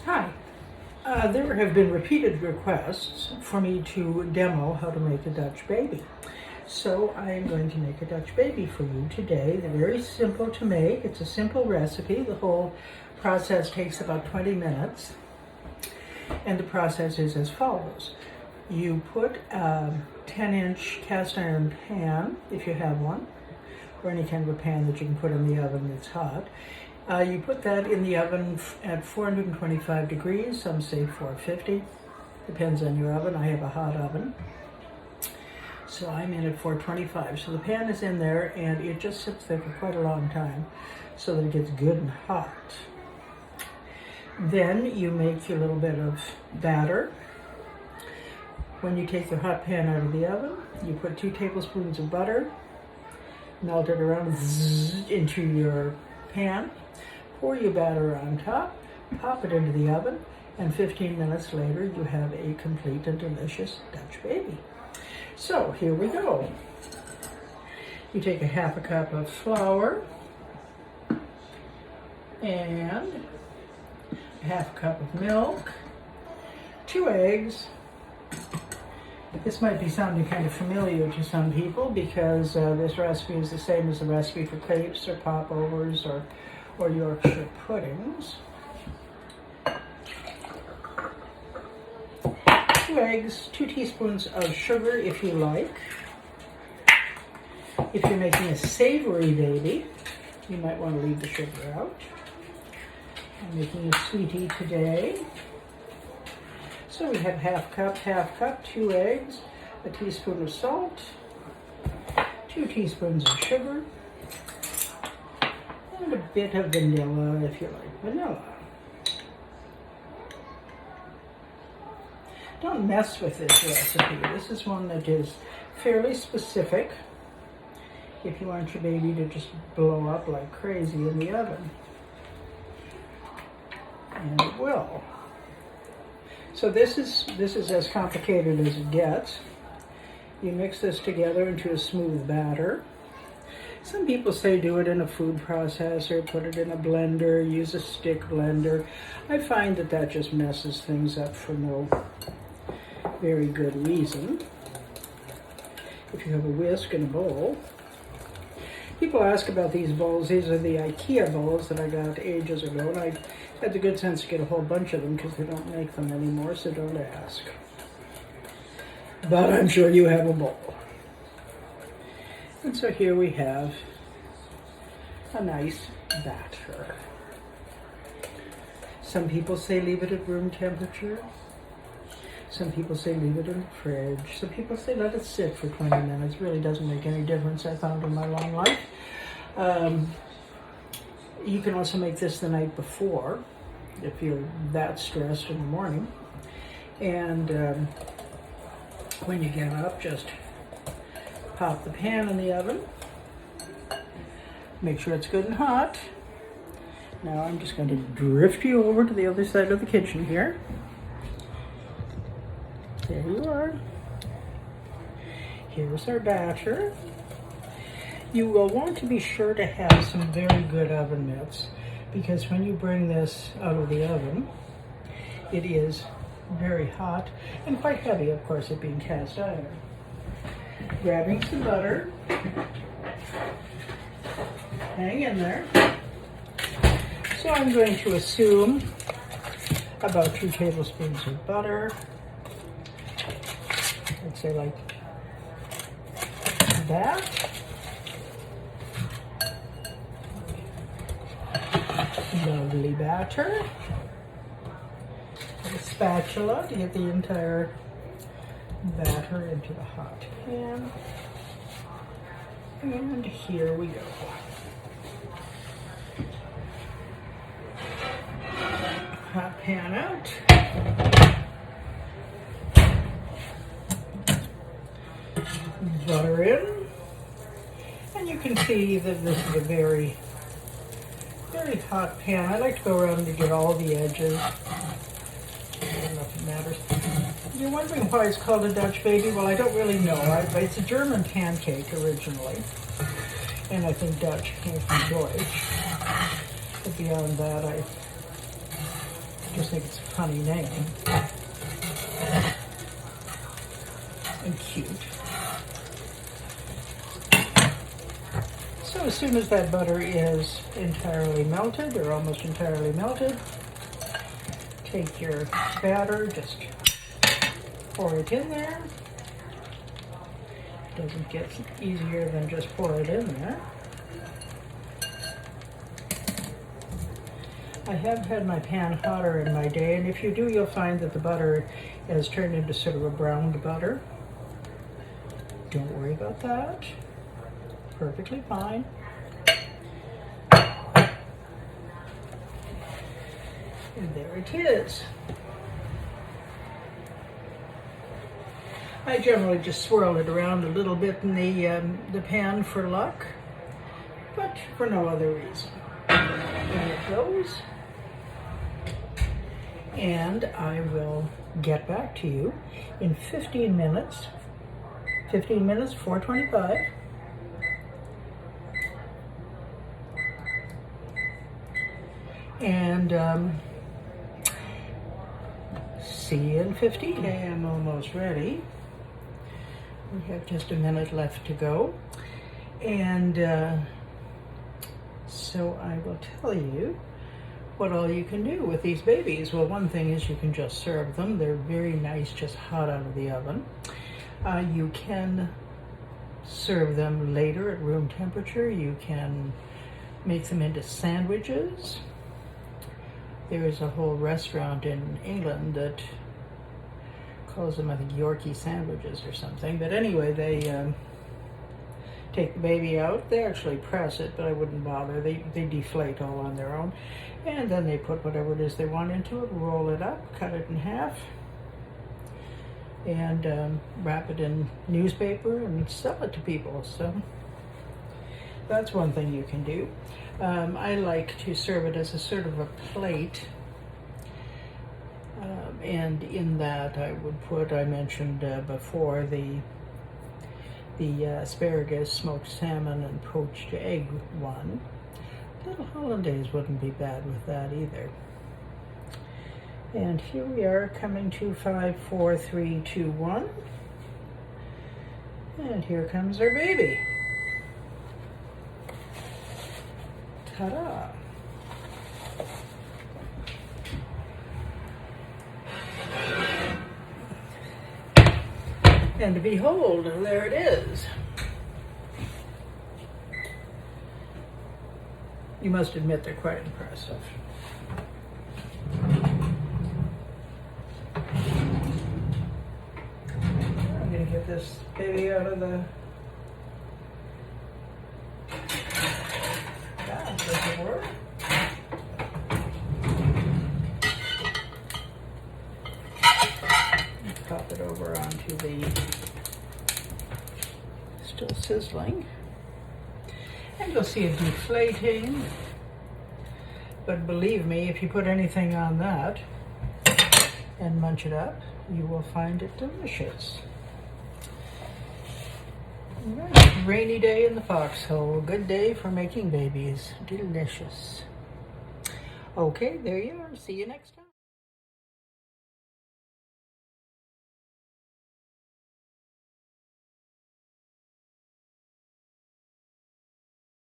Hi. There have been repeated requests for me to demo how to make a Dutch baby. So I am going to make a Dutch baby for you today. They're very simple to make. It's a simple recipe. The whole process takes about 20 minutes. And the process is as follows. You put a 10-inch cast iron pan, if you have one, or any kind of a pan that you can put in the oven that's hot. You put that in the oven at 425 degrees, some say 450, depends on your oven. I have a hot oven, so I'm in at 425. So the pan is in there and it just sits there for quite a long time so that it gets good and hot. Then you make your little bit of batter. When you take the hot pan out of the oven, you put 2 tablespoons of butter, melt it around into your pan. Pour your batter on top, pop it into the oven, and 15 minutes later you have a complete and delicious Dutch baby. So here we go. You take a half a cup of flour and a half a cup of milk, 2 eggs. This might be sounding kind of familiar to some people because this recipe is the same as the recipe for crepes or popovers or Yorkshire puddings. 2 eggs, 2 teaspoons of sugar if you like. If you're making a savory baby, you might want to leave the sugar out. I'm making a sweetie today. So we have half cup, 2 eggs, a teaspoon of salt, 2 teaspoons of sugar, and a bit of vanilla if you like vanilla. Don't mess with this recipe. This is one that is fairly specific if you want your baby to just blow up like crazy in the oven. And it will. So this is as complicated as it gets. You mix this together into a smooth batter. Some people say do it in a food processor, put it in a blender, use a stick blender. I find that just messes things up for no very good reason. If you have a whisk and a bowl. People ask about these bowls. These are the IKEA bowls that I got ages ago, and I had the good sense to get a whole bunch of them because they don't make them anymore, so don't ask. But I'm sure you have a bowl. And so here we have a nice batter. Some people say leave it at room temperature. Some people say leave it in the fridge. Some people say let it sit for 20 minutes. It really doesn't make any difference, I found in my long life. You can also make this the night before if you're that stressed in the morning. And when you get up, just pop the pan in the oven. Make sure it's good and hot. Now I'm just going to drift you over to the other side of the kitchen here. There you are. Here's our batter. You will want to be sure to have some very good oven mitts because when you bring this out of the oven, it is very hot and quite heavy, of course, it being cast iron. Grabbing some butter. Hang in there. So I'm going to assume about 2 tablespoons of butter. I'd say like that. Lovely batter. A spatula to get the entire batter into the hot pan. And here we go. Hot pan out. Butter in. And you can see that this is a very hot pan. I like to go around to get all the edges. I don't know if it matters. You're wondering why it's called a Dutch baby? Well, I don't really know. It's a German pancake originally. And I think Dutch came from Deutsch. But beyond that, just think it's a funny name. And cute. So as soon as that butter is entirely melted, or almost entirely melted, take your batter, just pour it in there. Doesn't get easier than just pour it in there. I have had my pan hotter in my day, and if you do, you'll find that the butter has turned into sort of a browned butter. Don't worry about that. Perfectly fine. And there it is. I generally just swirl it around a little bit in the pan for luck, but for no other reason. And it goes. And I will get back to you in 15 minutes. 15 minutes, 425. And see you in 15. Okay, I'm almost ready. We have just a minute left to go. And so I will tell you what all you can do with these babies. Well, one thing is you can just serve them. They're very nice, just hot out of the oven. You can serve them later at room temperature. You can make them into sandwiches. There is a whole restaurant in England that calls them, I think, Yorkie sandwiches or something. But anyway, they take the baby out. They actually press it, but I wouldn't bother. They deflate all on their own. And then they put whatever it is they want into it, roll it up, cut it in half, and wrap it in newspaper and sell it to people. So that's one thing you can do. I like to serve it as a sort of a plate. And in that I would put, I mentioned before, the asparagus, smoked salmon, and poached egg one. Little hollandaise wouldn't be bad with that either. And here we are coming to 5, 4, 3, 2, 1. And here comes our baby. Ta-da! And behold, there it is. You must admit they're quite impressive. I'm going to get this baby out of the bath, as it were. Pop it over onto the still sizzling. And you'll see it deflating. But believe me, if you put anything on that and munch it up, you will find it delicious. All right, rainy day in the foxhole. Good day for making babies. Delicious. Okay, there you are. See you next time.